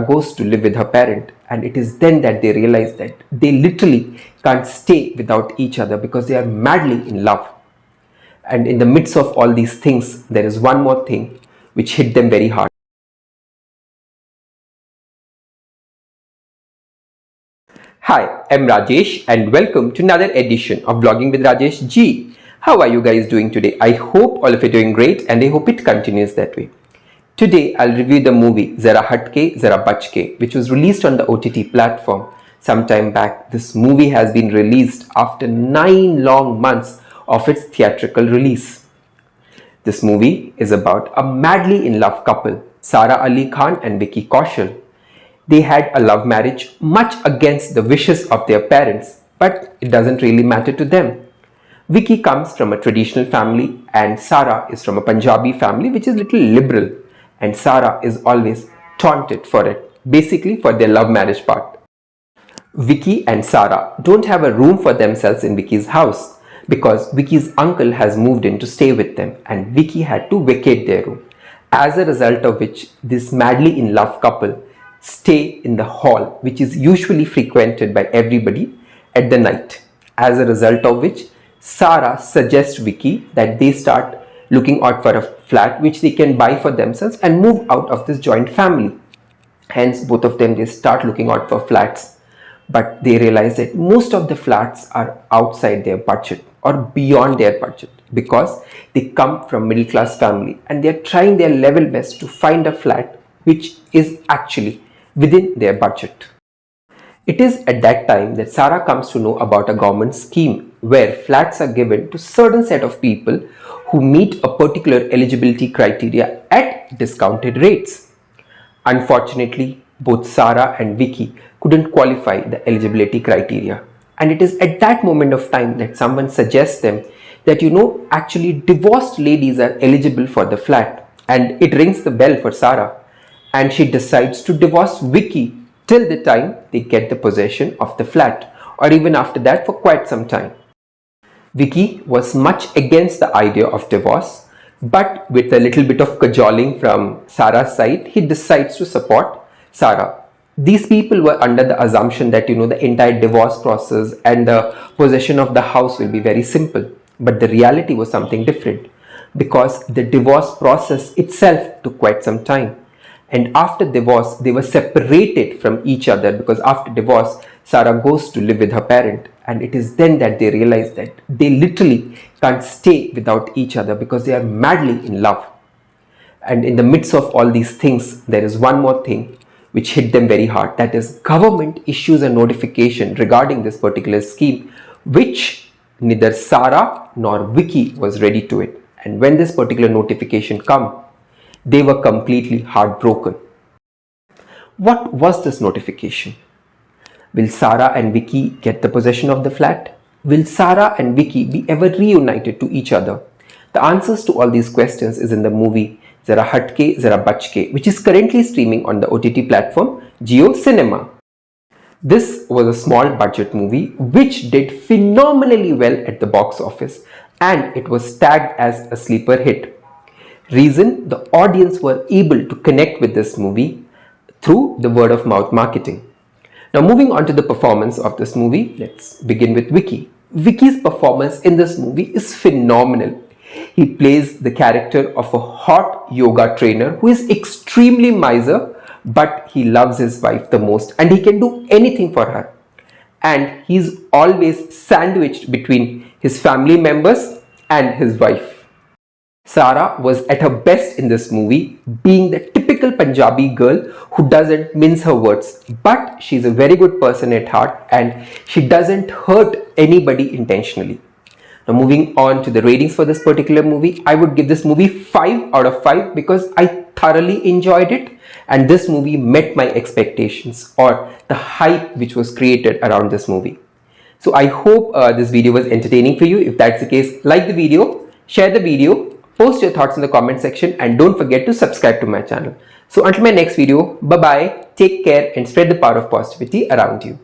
goes to live with her parent, and it is then that they realize that they literally can't stay without each other because they are madly in love. And in the midst of all these things, there is one more thing which hit them very hard. Hi, I'm Rajesh and welcome to another edition of Vlogging with Rajesh G. How are you guys doing today? I hope all of you are doing great and I hope it continues that way. Today I'll review the movie Zara Hatke Zara Bachke, which was released on the OTT platform some time back. This movie has been released after 9 long months of its theatrical release. This movie is about a madly in love couple, Sara Ali Khan and Vicky Kaushal. They had a love marriage much against the wishes of their parents, but it doesn't really matter to them. Vicky comes from a traditional family and Sara is from a Punjabi family which is a little liberal, and Sara is always taunted for it, basically for their love marriage part. Vicky and Sara don't have a room for themselves in Vicky's house because Vicky's uncle has moved in to stay with them and Vicky had to vacate their room. As a result of which, this madly in love couple stay in the hall, which is usually frequented by everybody at the night. As a result of which, Sara suggests Vicky that they start looking out for a flat which they can buy for themselves and move out of this joint family. Hence, both of them, they start looking out for flats, but they realize that most of the flats are outside their budget or beyond their budget because they come from middle class family and they're trying their level best to find a flat which is actually within their budget. It is at that time that Sara comes to know about a government scheme where flats are given to certain set of people who meet a particular eligibility criteria at discounted rates. Unfortunately, both Sara and Vicky couldn't qualify the eligibility criteria, and it is at that moment of time that someone suggests them that actually divorced ladies are eligible for the flat, and it rings the bell for Sara. And she decides to divorce Vicky till the time they get the possession of the flat, or even after that for quite some time. Vicky was much against the idea of divorce, but with a little bit of cajoling from Sara's side, he decides to support Sara. These people were under the assumption that the entire divorce process and the possession of the house will be very simple, but the reality was something different because the divorce process itself took quite some time. And after divorce, they were separated from each other because after divorce, Sara goes to live with her parent. And it is then that they realize that they literally can't stay without each other because they are madly in love. And in the midst of all these things, there is one more thing which hit them very hard. That is, government issues a notification regarding this particular scheme, which neither Sara nor Vicky was ready to it. And when this particular notification comes, they were completely heartbroken. What was this notification? Will Sara and Vicky get the possession of the flat? Will Sara and Vicky be ever reunited to each other? The answers to all these questions is in the movie Zara Hatke Zara Bachke, which is currently streaming on the OTT platform JioCinema. This was a small budget movie which did phenomenally well at the box office, and it was tagged as a sleeper hit. Reason: the audience were able to connect with this movie through the word of mouth marketing. Now, moving on to the performance of this movie, let's begin with Vicky. Vicky's performance in this movie is phenomenal. He plays the character of a hot yoga trainer who is extremely miser, but he loves his wife the most and he can do anything for her. And he's always sandwiched between his family members and his wife. Sara was at her best in this movie, being the typical Punjabi girl who doesn't mince her words, but she's a very good person at heart and she doesn't hurt anybody intentionally. Now, moving on to the ratings for this particular movie, I would give this movie 5 out of 5 because I thoroughly enjoyed it and this movie met my expectations or the hype which was created around this movie. So I hope this video was entertaining for you. If that's the case, like the video, share the video, post your thoughts in the comment section and don't forget to subscribe to my channel. So until my next video, bye bye, take care and spread the power of positivity around you.